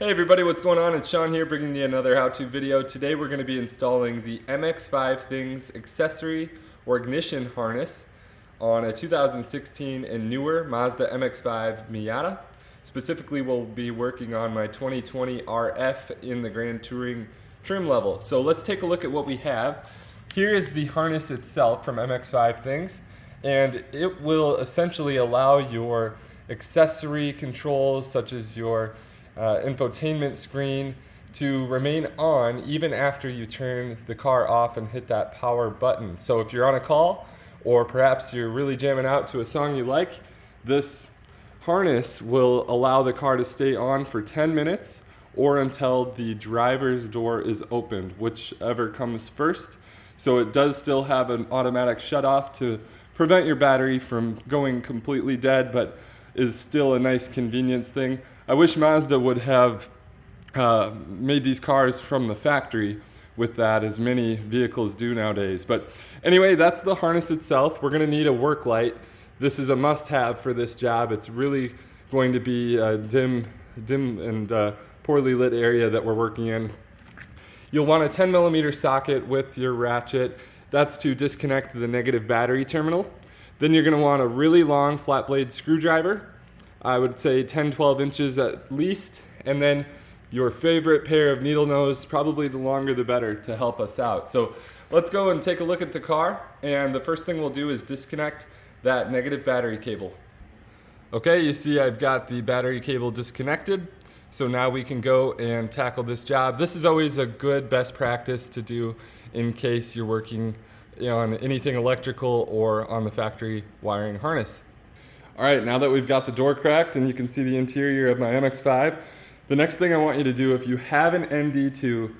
Hey everybody, what's going on? It's Sean here bringing you another how-to video. Today we're going to be installing the MX5things Accessory or ignition harness on a 2016 and newer Mazda MX-5 Miata. Specifically, we'll be working on my 2020 RF in the Grand Touring trim level. So let's take a look at what we have. Here is the harness itself from MX5things, and it will essentially allow your accessory controls such as your infotainment screen to remain on even after you turn the car off and hit that power button. So if you're on a call or perhaps you're really jamming out to a song you like, this harness will allow the car to stay on for 10 minutes or until the driver's door is opened, whichever comes first. So it does still have an automatic shut off to prevent your battery from going completely dead, but is still a nice convenience thing. I wish Mazda would have made these cars from the factory with that, as many vehicles do nowadays. But anyway, that's the harness itself. We're going to need a work light. This is a must-have for this job. It's really going to be a dim and poorly lit area that we're working in. You'll want a 10mm socket with your ratchet. That's to disconnect the negative battery terminal. Then you're going to want a really long flat blade screwdriver. I would say 10-12 inches at least, and then your favorite pair of needle nose, probably the longer the better, to help us out. So let's go and take a look at the car, and the first thing we'll do is disconnect that negative battery cable. Okay, you see I've got the battery cable disconnected, so now we can go and tackle this job. This is always a good best practice to do in case you're working on anything electrical or on the factory wiring harness. All right, now that we've got the door cracked and you can see the interior of my MX-5, the next thing I want you to do, if you have an ND2,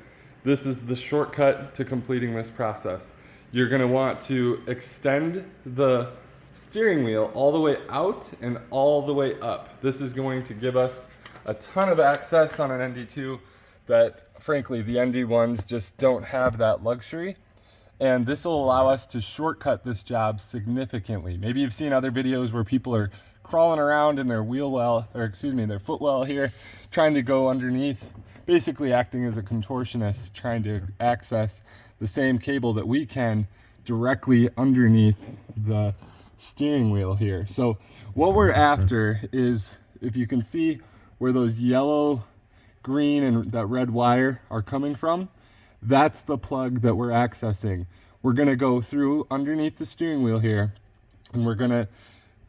this is the shortcut to completing this process. You're going to want to extend the steering wheel all the way out and all the way up. This is going to give us a ton of access on an ND2 that, frankly, the ND1s just don't have that luxury. And this will allow us to shortcut this job significantly. Maybe you've seen other videos where people are crawling around in their their footwell here, trying to go underneath, basically acting as a contortionist, trying to access the same cable that we can directly underneath the steering wheel here. So what we're after is, if you can see where those yellow, green, and that red wire are coming from, that's the plug that we're accessing. We're going to go through underneath the steering wheel here, and we're going to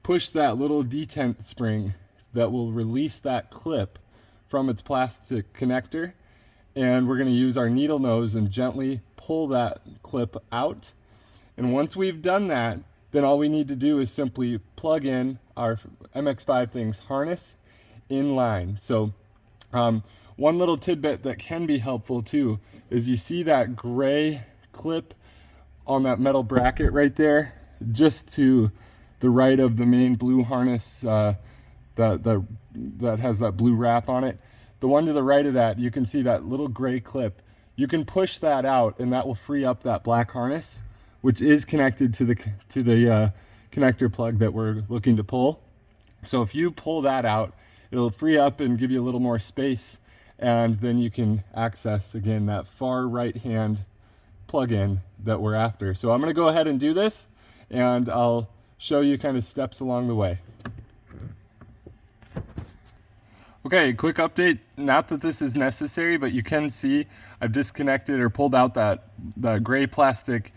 push that little detent spring that will release that clip from its plastic connector, and we're going to use our needle nose and gently pull that clip out. And once we've done that, then all we need to do is simply plug in our MX5things harness in line. So one little tidbit that can be helpful too is you see that gray clip on that metal bracket right there, just to the right of the main blue harness that has that blue wrap on it. The one to the right of that, you can see that little gray clip. You can push that out and that will free up that black harness, which is connected to the connector plug that we're looking to pull. So if you pull that out, it'll free up and give you a little more space, and then you can access again that far right hand plug-in that we're after. So I'm going to go ahead and do this, and I'll show you kind of steps along the way. Okay, quick update. Not that this is necessary, but you can see I've disconnected or pulled out that gray plastic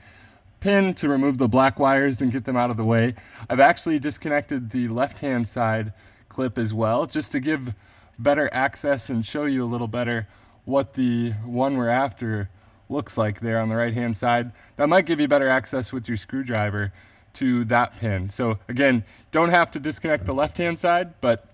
pin to remove the black wires and get them out of the way. I've actually disconnected the left-hand side clip as well, just to give better access and show you a little better what the one we're after looks like there on the right hand side. That might give you better access with your screwdriver to that pin. So again, don't have to disconnect the left hand side, but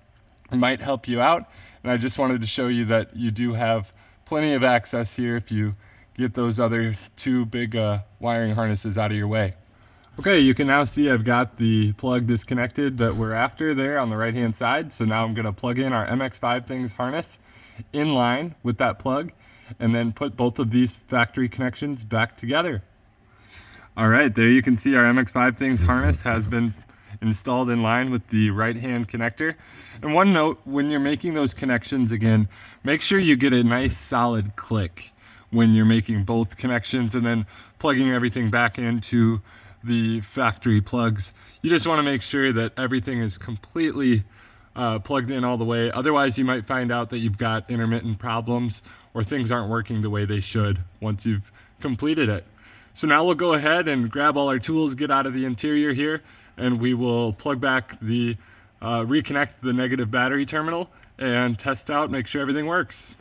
it might help you out. And I just wanted to show you that you do have plenty of access here if you get those other two big wiring harnesses out of your way. Okay, you can now see I've got the plug disconnected that we're after there on the right hand side. So now I'm going to plug in our MX5things harness in line with that plug, and then put both of these factory connections back together. All right, there you can see our MX5things harness has been installed in line with the right-hand connector. And one note, when you're making those connections again, make sure you get a nice solid click when you're making both connections and then plugging everything back into the factory plugs. You just want to make sure that everything is completely plugged in all the way. Otherwise, you might find out that you've got intermittent problems or things aren't working the way they should once you've completed it. So now we'll go ahead and grab all our tools, get out of the interior here, and we will plug back the, reconnect the negative battery terminal and test out, make sure everything works.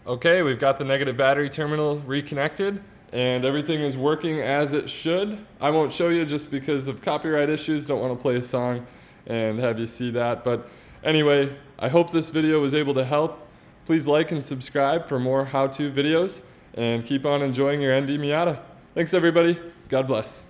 Okay, we've got the negative battery terminal reconnected and everything is working as it should. I won't show you just because of copyright issues, don't want to play a song and have you see that. But anyway, I hope this video was able to help. Please like and subscribe for more how-to videos and keep on enjoying your ND Miata. Thanks everybody, God bless.